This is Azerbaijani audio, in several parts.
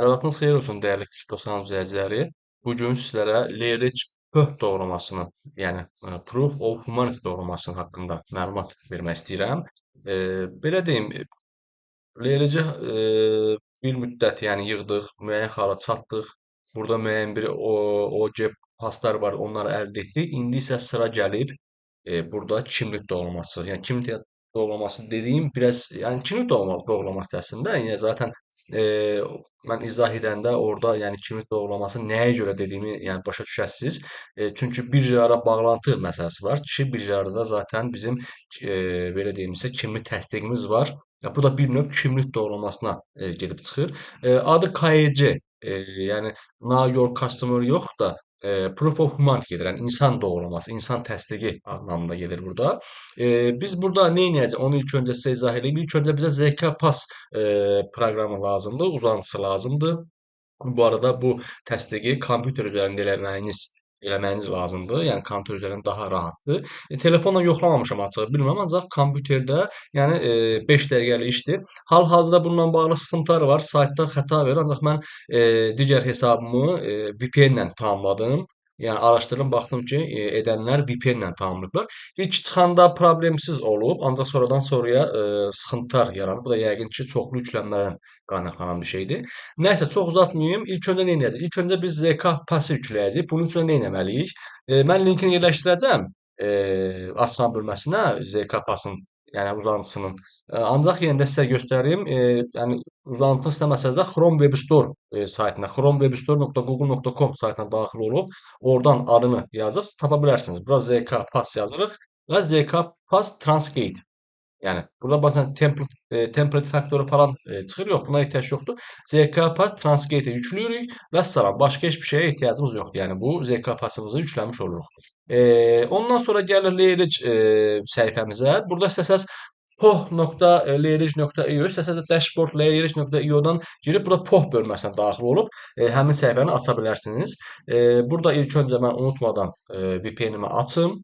Vaxtınız xeyir olsun dəyərli dostlarımız, izləyiciləri. Bu gün sizlərə Leverage Pöh doğramasını, yəni Proof of Humanity doğraması haqqında məlumat vermək istəyirəm. Belə deyim, Leverage bir müddət yəni yığdıq, müəyyən hala çatdıq. Burada müəyyən bir OC passlar var, onları əldə etdik. İndi isə sıra gəlir burada kimlik doğraması. Yəni kimlik doğraması dediyim biraz, yəni kimlik doğraması əslində. Yəni zaten e, mən izah edəndə orada yəni kimlik doğraması nəyə görə dediyimi yəni başa düşəsiniz. Çünki birjalara bağlantı məsələsi var ki, birjalarda zaten bizim belə deyimsə kimlik təsdiqimiz var. Ya, bu da bir növ kimlik doğramasına gedib çıxır. Adı KYC, yəni Know Your Customer yox da Proof of Humanity gedir. Yəni insan doğrulaması, insan təsdiqi anlamında gedir burada. Biz burada nə edəcəyik? Onu ilk öncə sizə izah edeyim. İlk öncə bizə ZK Pass proqramı lazımdır, uzantısı lazımdır. Bu arada bu təsdiqi kompüter üzərində eləməyiniz lazımdır. Yəni kompüter üzərində daha rahatdır. Telefonla yoxlamamışam açığı bilmirəm, ancaq kompüterdə yəni 5 dəqiqəlik işdir. Hal-hazırda bununla bağlı sıxıntılar var. Saytda xəta verir, ancaq mən digər hesabımı VPN-lə tamamladım. Yəni araşdırdım, baxdım ki, edənlər VPN-lə tamamlayıblar. İlk çıxanda problemsiz olub, ancaq sonradan sonraya sıxıntılar yaranıb. Bu da yəqin ki, çoxlu yüklənmədən qaynaqlanan bir şeydir. Nəysə çox uzatmayım. İlk öncə nə edəcəyik? İlk öncə biz ZK Pass yükləyəcəyik. Bunun üçün nə etməliyik? Mən linkini yerləşdirəcəm açılan bölməsinə ZK Passın, yəni uzantısının. Ancaq yenə də sizə göstərim. Yəni uzantı istəməsəniz də Chrome Web Store saytına, chromewebstore.google.com saytına daxil olub, oradan adını yazıb tapa bilərsiniz. Bura ZK Pass yazırıq və ZK Pass Transgate. Yəni burada bazen template faktoru falan çıxır. Yox, buna ehtiyac yoxdur. ZK Pass Transgate-ə yüklüyürük və salam. Başqa heç bir şeyə ehtiyacımız yoxdur. Yəni bu ZK Passımızı yükləmiş oluruq. Ondan sonra gəlir Leverage səhifəmizə. Burada istəsəz poh.leverage.io, istəsəz də dashboard.leverage.io-dan girib burada poh bölməsinə daxil olub həmin səhifəni aça bilərsiniz. Burada ilk öncə mən unutmadan VPN-imi açım.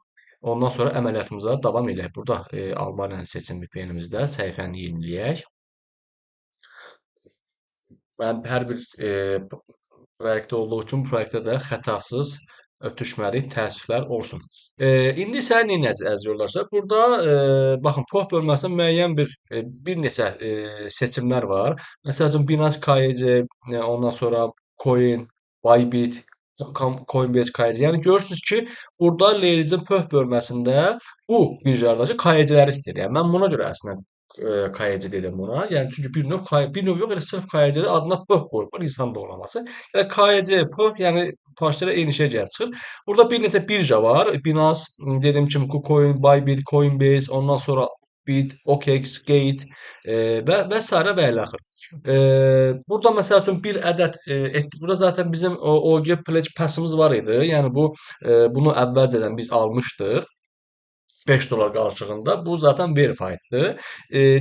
Ondan sonra əməliyyatımıza davam edək. Burada Almaniyanı seçin VPN-imizdə səhifəni yeniləyək. Mən hər bir proyektdə olduğu üçün bu proyektdə də xətasız ötüşməli təəssüflər olsun. İndi isə nə edəcəyik əziz yoldaşlar? Burada baxın poh bölməsində müəyyən bir neçə seçimlər var. Məsəl üçün Binance KYC, ondan sonra Coin, Bybit, Coinbase KYC. Yəni görürsünüz ki, burada Leverage-in pöh bölməsində bu birjalardakı KYC-ləri istəyir. Yəni mən buna görə əslində KYC dedim buna. Yəni çünki bir növ yox, elə sırf KYC-də adına pöh qoyublar, insan doğraması. Yəni KYC, pöh, yəni başlara eyni şey gəlib çıxır. Burada bir neçə birja var. Binance, dediyim kimi KuCoin, Bybit, Coinbase, ondan sonra Bit, OKX, Gate və sairə və ilə axır. Burada məsəl üçün bir ədəd burada zaten bizim OG Pledge Pass'ımız var idi. Yəni bunu əvvəlcədən biz almışdıq. $5 qarşılığında. Bu zaten verifieddir.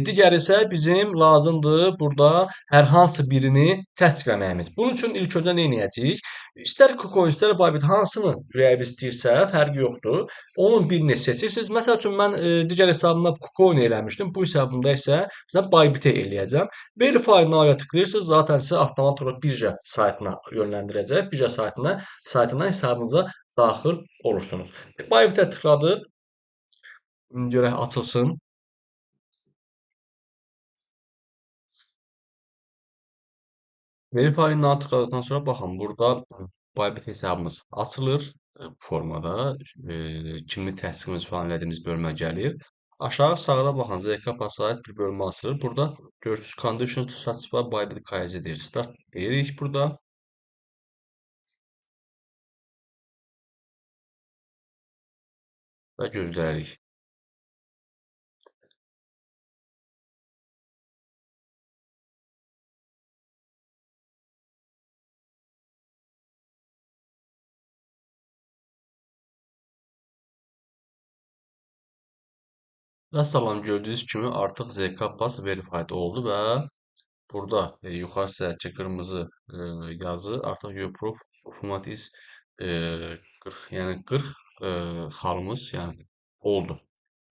Digəri isə bizim lazımdır burada hər hansı birini təsdiqləməyimiz. Bunun üçün ilk öncə nə edəcəyik? İstər KuCoin, istər Bybit hansını ürəyiniz istəyirsə, fərqi yoxdur. Onun birini seçirsiniz. Məsəl üçün mən digər hesabımda KuCoin eləmişdim. Bu hesabımda isə bizə Bybit eləyəcəm. Verify now-ya tıklayırsınız. Zaten sizə avtomat olaraq birja saytına yönləndirəcək. Birja saytından hesabınıza daxil olursunuz. Bybitə tıkladıq. Görək açılsın. Verify now tıkladıktan sonra baxın burada Bybit hesabımız açılır formada. Kimlik təsdiqimiz falan elədiyimiz bölmə gəlir. Aşağı sağda baxın ZK Pass ait bir bölmə açılır. Burada görürsünüz Condition to satisfy Bybit KYC deyir. Start deyirik burada. Və gözləyirik. Vəssalam, gördüyünüz kimi artıq ZK Pass verified oldu və burada yuxarı səhətçi qırmızı yazı artıq your proof of humanity is 40, yəni 40 xalımız yəni oldu.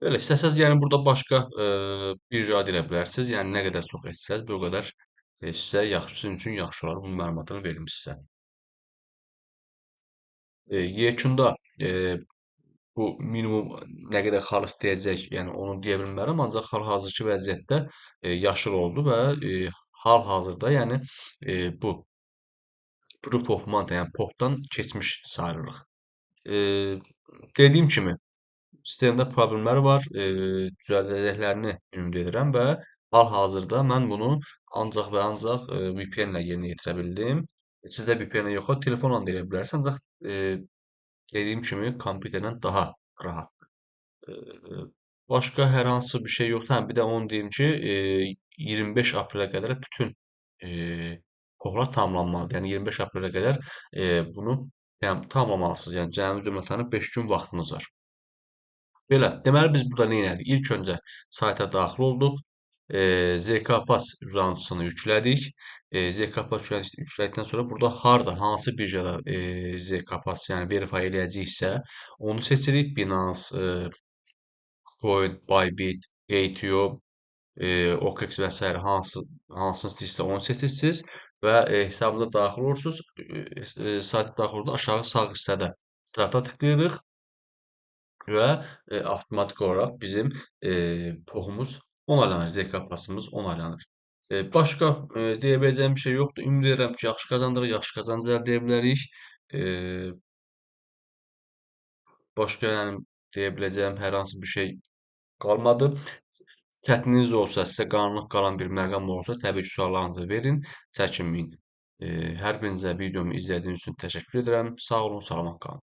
Belə istəsəz yəni burada başqa bir icat edə bilərsiniz. Yəni nə qədər çox etsəz, bu qədər sizə yaxşı, sizin üçün yaxşı olar. Bunun məlumatını verim sizə. Yekunda bu minimum nə qədər xal istəyəcək, yəni onu deyə bilmərəm, ancaq hal-hazırki vəziyyətdə yaşıl oldu və hal-hazırda, yəni bu Proof of Money, yəni POP-dan keçmiş sayılırıq. Eee, Dediyim kimi sistemdə problemlər var, düzəldəcəklərini ümid edirəm və hal-hazırda mən bunu ancaq və ancaq VPN ilə yerinə yetirə bildim. Siz də VPN-ə yox, telefonla da edə bilərsiniz, ancaq dediyim kimi kompüterlə daha rahat. Eee, Başqa hər hansı bir şey yoxdur. Hə, bir də onu deyim ki, 25 aprelə qədər bütün pullar tamamlanmalıdır. Yəni 25 aprelə qədər bunu yəni tamamlamalısınız. Yəni cəmi cümlətanı 5 gün vaxtınız var. Belə, deməli biz burada nə etdik? İlk öncə sayta daxil olduq. ZK Pass uzantıcısını yüklədik. ZK Pass yüklədikdən sonra burada harda, hansı birjada ZK Pass yəni verify eləyəcəyiksə, onu seçirik. Binance, Coin, Bybit, ATO, OKX və sairə hansını istəyirsə onu seçirsiniz və hesabınıza daxil olursunuz. Sayta daxil olduqda aşağı sağ hissədə starta tıklayırıq və avtomatik olaraq bizim pulumuz onaylanır, ZK Passımız onaylanır. Başqa deyə biləcəyim bir şey yoxdur. Ümid edirəm ki, yaxşı qazandırıq, yaxşı qazanc əldə edə bilərik. Eee, Başqa yəni deyə biləcəyim hər hansı bir şey qalmadı. Çətininiz olsa, sizə qaranlıq qalan bir məqam olsa, təbii ki, suallarınızı verin, çəkinməyin. Hər birinizə videomu izlədiyiniz üçün təşəkkür edirəm. Sağ olun, salamat qalın.